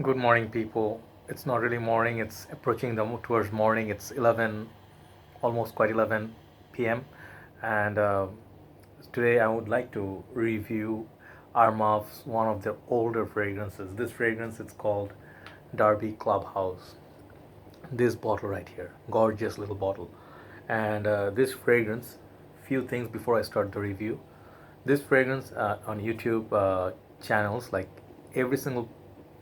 Good morning, people. It's not really morning, it's approaching towards morning. It's 11, almost quite 11 p.m. And today I would like to review Armaf's one of their older fragrances. This fragrance is called Derby Clubhouse. This bottle right here, gorgeous little bottle. And this fragrance, few things before I start the review. This fragrance on YouTube channels, like every single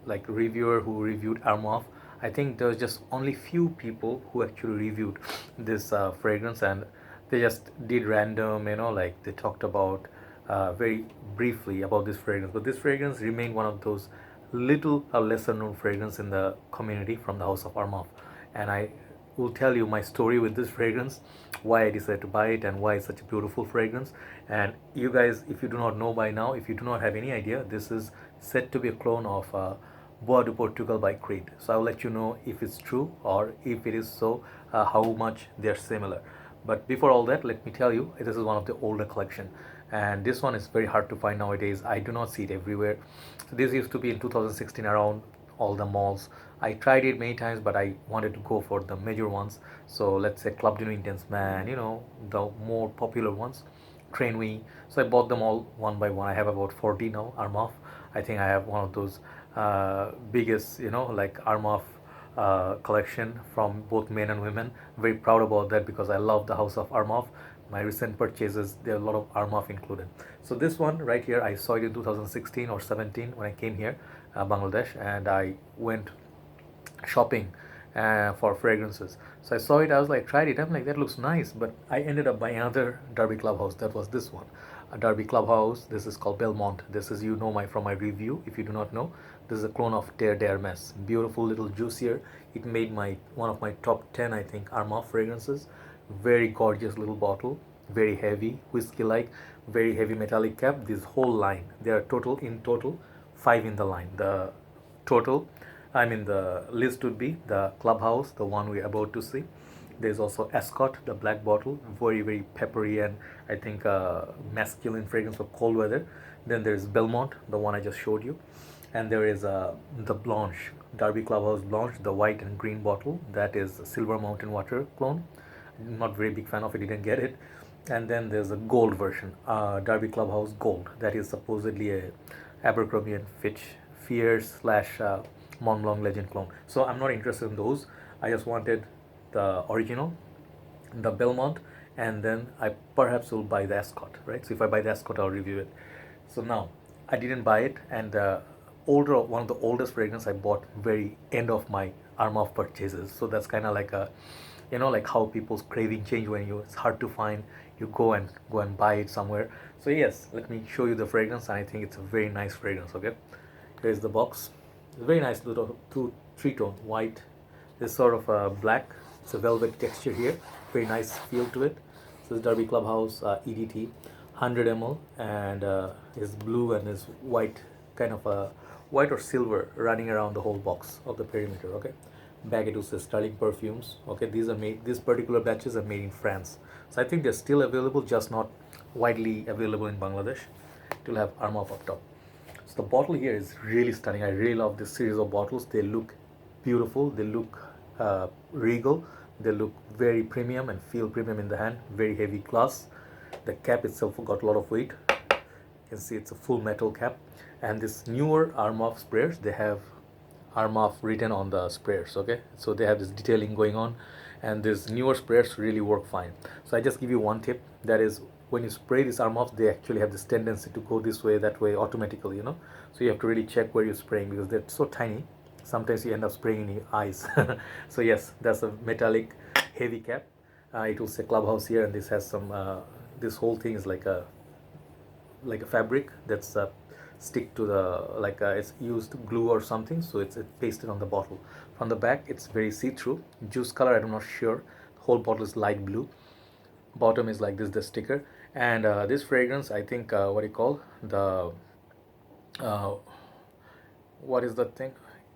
like reviewer who reviewed Armaf, I think there was just only few people who actually reviewed this fragrance, and they just did random, like they talked about very briefly about this fragrance. But this fragrance remained one of those little lesser known fragrance in the community from the house of Armaf, and I will tell you my story with this fragrance, why I decided to buy it, and why it's such a beautiful fragrance. And you guys, if you do not know by now, if you do not have any idea, this is said to be a clone of Boa de Portugal by Creed. So I'll let you know if it's true, or if it is so, how much they're similar. But before all that, let me tell you, this is one of the older collection, and this one is very hard to find nowadays. I do not see it everywhere. So this used to be in 2016 around all the malls. I tried it many times, but I wanted to go for the major ones. So let's say Club de Nuit Intense Man, the more popular ones, Train We. So I bought them all one by one. I have about 40 now, Armaf. I think I have one of those biggest, like Armaf collection from both men and women. Very proud about that because I love the house of Armaf. My recent purchases, there are a lot of Armaf included. So this one right here, I saw it in 2016 or 17 when I came here, Bangladesh, and I went shopping for fragrances. So I saw it, I was like, tried it. I'm like, that looks nice. But I ended up buying another Derby Clubhouse. That was this one, a Derby Clubhouse. This is called Belmont. This is, my from my review. If you do not know, this is a clone of Terre d'Hermes. Beautiful, little juicier. It made my one of my top 10, I think, Armaf fragrances. Very gorgeous little bottle. Very heavy, whiskey-like. Very heavy metallic cap. This whole line. There are in total 5 in the line. The list would be the Clubhouse, the one we're about to see. There's also Ascot, the black bottle, very, very peppery and I think masculine fragrance for cold weather. Then there's Belmont, the one I just showed you. And there is the Blanche, Derby Clubhouse Blanche, the white and green bottle. That is Silver Mountain Water clone. Not very big fan of it, didn't get it. And then there's a gold version, Derby Clubhouse Gold. That is supposedly a Abercrombie and Fitch Fierce slash Mont Blanc Legend clone. So I'm not interested in those. I just wanted the original, the Belmont, and then I perhaps will buy the Ascot, right? So if I buy the Ascot, I'll review it. So now I didn't buy it, and one of the oldest fragrance I bought very end of my Armaf purchases. So that's kind of like a, like how people's craving change when it's hard to find. You go and buy it somewhere. So yes, let me show you the fragrance, and I think it's a very nice fragrance. Okay, here's the box. It's very nice little three-tone white. This sort of black. It's a velvet texture here. Very nice feel to it. This is Derby Clubhouse EDT, 100 ml, and is blue and is white, kind of a white or silver running around the whole box of the perimeter. Okay, back it says Sterling Perfumes. Okay, these particular batches are made in France. So I think they're still available, just not widely available in Bangladesh. It will have Armaf up top. So the bottle here is really stunning. I really love this series of bottles. They look beautiful. They look regal. They look very premium and feel premium in the hand. Very heavy glass. The cap itself got a lot of weight. You can see it's a full metal cap. And this newer Armaf sprayers, they have Armaf written on the sprayers. Okay, so they have this detailing going on, and these newer sprayers really work fine. So I just give you one tip, that is, when you spray these Armafs, they actually have this tendency to go this way, that way automatically, so you have to really check where you're spraying because they're so tiny. Sometimes you end up spraying in your eyes. So yes, that's a metallic heavy cap. It will say Clubhouse here, and this has some this whole thing is like a fabric that's stick to the, like it's used glue or something, so it's pasted on the bottle. From the back, it's very see-through juice color. I'm not sure. The whole bottle is light blue. Bottom is like this, the sticker. And this fragrance, I think, what do you call the uh, what is the thing?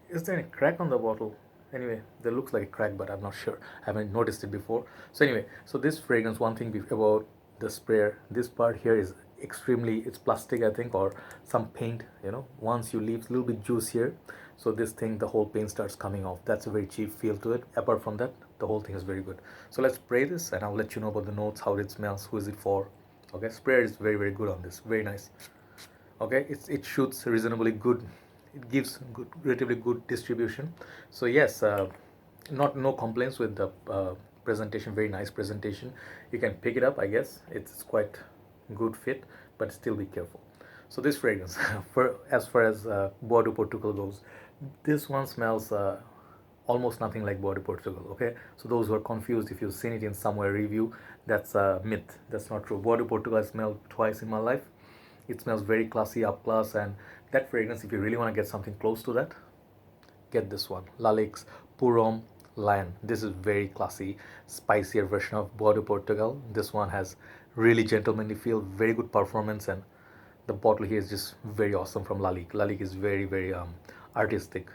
Is there a crack on the bottle? Anyway, there looks like a crack, but I'm not sure. I haven't noticed it before. So anyway, so this fragrance, one thing about the sprayer, this part here is extremely, it's plastic I think, or some paint, you know, once you leave it's a little bit juicier. So this thing, the whole paint starts coming off. That's a very cheap feel to it. Apart from that, the whole thing is very good. So let's spray this and I'll let you know about the notes, how it smells, who is it for. Okay, sprayer is very very good on this, very nice. Okay, it shoots reasonably good, it gives good, relatively good distribution. So yes, not no complaints with the presentation, very nice presentation. You can pick it up, I guess it's quite good fit, but still be careful. So this fragrance for as far as Bois de Portugal goes, this one smells almost nothing like Bois de Portugal. Okay, so those who are confused, if you've seen it in somewhere review, that's a myth, that's not true. Bois de Portugal I smelled twice in my life. It smells very classy, up class, and that fragrance, if you really want to get something close to that, get this one, Lalix Purom Lion. This is very classy, spicier version of Bois de Portugal. This one has really gentlemanly feel, very good performance, and the bottle here is just very awesome from Lalique. Lalique is very very artistic.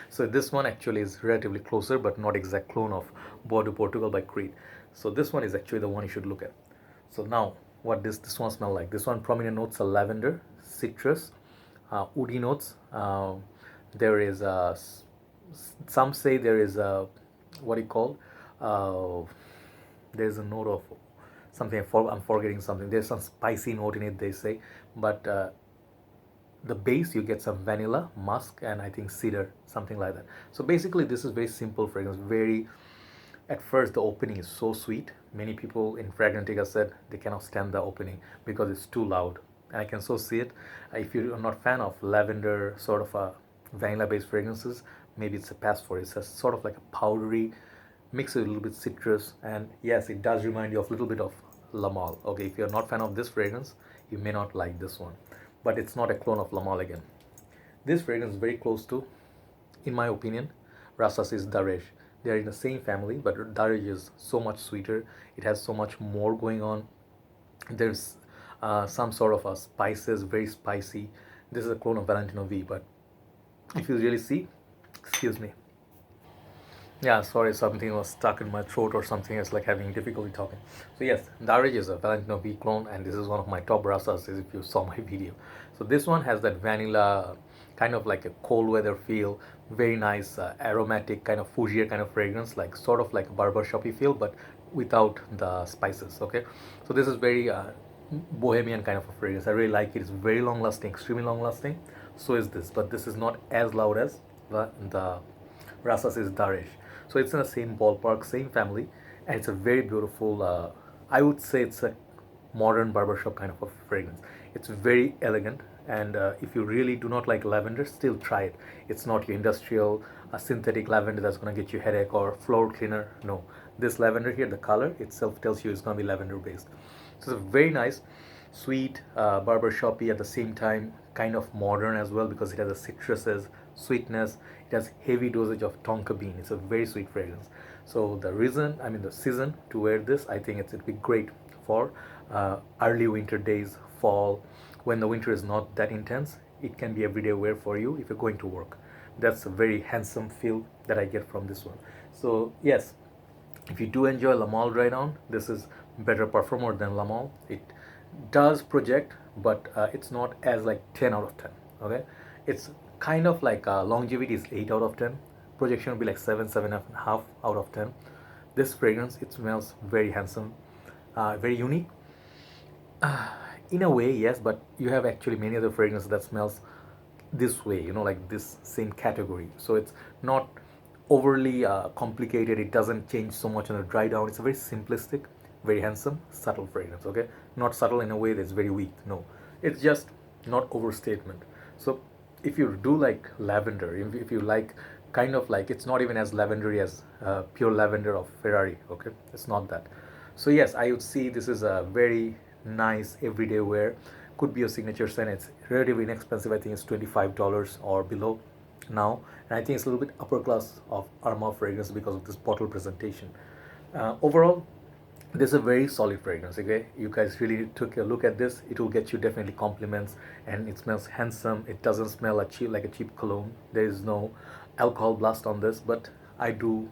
So this one actually is relatively closer, but not exact clone of Bois de Portugal by Creed. So this one is actually the one you should look at. So now, what does this one smell like? This one prominent notes are lavender, citrus, woody notes. There is some say there is a, what do you call? There's a note of something. I'm forgetting something. There's some spicy note in it, they say, but the base you get some vanilla, musk, and I think cedar, something like that. So basically, this is very simple fragrance. Very, at first the opening is so sweet. Many people in Fragrantica said they cannot stand the opening because it's too loud, and I can so see it. If you're not fan of lavender sort of a vanilla based fragrances, maybe it's a pass for it. It's a sort of like a powdery mix with a little bit citrus, and yes, it does remind you of a little bit of La Male. Okay, if you're not fan of this fragrance, you may not like this one, but it's not a clone of La Male again. This fragrance is very close to, in my opinion, Rassasis Daresh. They are in the same family, but Daresh is so much sweeter. It has so much more going on. There's some sort of spices, very spicy. This is a clone of Valentino V, but if you really see, excuse me, yeah, sorry, something was stuck in my throat or something. It's like having difficulty talking. So yes, Darage is a Valentino V clone, and this is one of my top rasas if you saw my video. So this one has that vanilla, kind of like a cold weather feel, very nice aromatic kind of fougere kind of fragrance, like sort of like a barbershoppy feel, but without the spices. Okay, so this is very bohemian kind of a fragrance. I really like it. It's very long lasting, extremely long lasting. So is this, but this is not as loud as the Rassasis Daresh. So it's in the same ballpark, same family, and it's a very beautiful. I would say it's a modern barbershop kind of a fragrance. It's very elegant, and if you really do not like lavender, still try it. It's not your industrial synthetic lavender that's gonna get you headache or floor cleaner. No, this lavender here, the color itself tells you it's gonna be lavender based. So it's a very nice, sweet, barbershoppy at the same time, kind of modern as well because it has a citruses, sweetness. It has heavy dosage of tonka bean. It's a very sweet fragrance. So the reason, I mean the season to wear this, I think it'd be great for early winter days, fall, when the winter is not that intense. It can be everyday wear for you if you're going to work. That's a very handsome feel that I get from this one. So yes, if you do enjoy La Male Dry Down, this is better performer than La Male. It does project, but it's not as like 10 out of 10. Okay, it's kind of like longevity is 8 out of 10. Projection would be like 7.5 out of 10. This fragrance, it smells very handsome, very unique. In a way, yes, but you have actually many other fragrances that smells this way, you know, like this same category. So it's not overly complicated. It doesn't change so much on the dry down. It's a very simplistic, very handsome, subtle fragrance. Okay, not subtle in a way that's very weak. No, it's just not overstatement. So if you do like lavender, if you like kind of like, it's not even as lavendery as pure lavender of Ferrari. Okay, it's not that. So yes, I would see this is a very nice everyday wear. Could be a signature scent. It's relatively inexpensive. I think it's $25 or below now, and I think it's a little bit upper class of Armaf fragrance because of this bottle presentation. Overall, this is a very solid fragrance. Okay, you guys really took a look at this. It will get you definitely compliments, and it smells handsome. It doesn't smell like a cheap cologne. There is no alcohol blast on this, but I do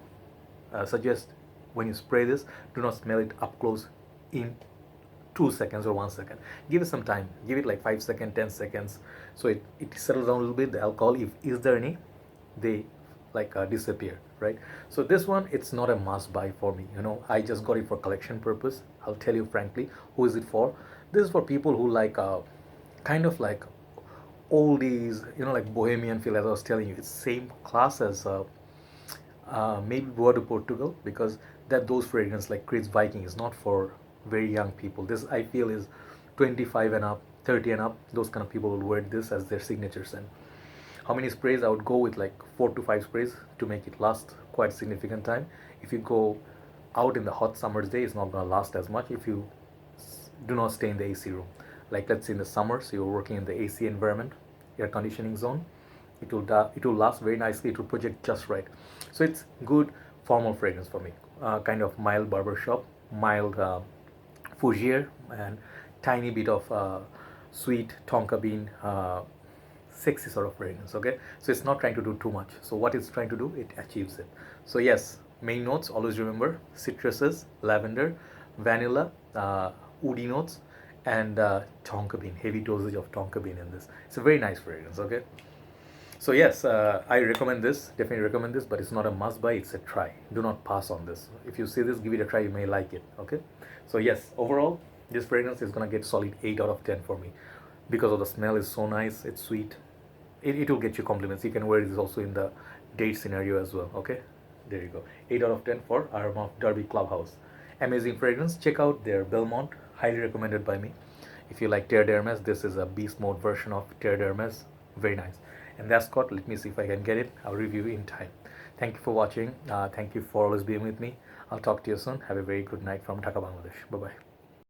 suggest when you spray this, do not smell it up close in 2 seconds or 1 second. Give it some time. Give it like 5 seconds, 10 seconds, so it settles down a little bit. The alcohol, if is there any, they like disappear, right? So this one, it's not a must buy for me. I just got it for collection purpose. I'll tell you frankly, who is it for? This is for people who like kind of like oldies, like bohemian feel. As I was telling you, it's same class as maybe Boa de Portugal, because that those fragrance like Chris Viking is not for very young people. This I feel is 25 and up, 30 and up. Those kind of people will wear this as their signatures. And how many sprays? I would go with like 4 to 5 sprays to make it last quite significant time. If you go out in the hot summer's day, it's not gonna last as much if you do not stay in the AC room. Like let's say in the summer, so you're working in the AC environment, air conditioning zone, it will last very nicely. It will project just right. So it's good formal fragrance for me. Kind of mild barbershop, mild fougere, and tiny bit of sweet tonka bean, sexy sort of fragrance. Okay, so it's not trying to do too much. So what it's trying to do, it achieves it. So yes, main notes, always remember: citruses, lavender, vanilla, woody notes, and tonka bean. Heavy dosage of tonka bean in this. It's a very nice fragrance. Okay, so yes, I recommend this. Definitely recommend this, but it's not a must buy. It's a try. Do not pass on this. If you see this, give it a try. You may like it. Okay. So yes, overall, this fragrance is gonna get solid 8 out of 10 for me, because of the smell is so nice. It's sweet. It will get you compliments. You can wear this also in the date scenario as well. Okay. There you go. 8 out of 10 for Armaf Derby Clubhouse. Amazing fragrance. Check out their Belmont. Highly recommended by me. If you like Terre d'Hermes, this is a beast mode version of Terre d'Hermes. Very nice. And that's Scott. Let me see if I can get it. I'll review in time. Thank you for watching. Thank you for always being with me. I'll talk to you soon. Have a very good night from Dhaka, Bangladesh. Bye bye.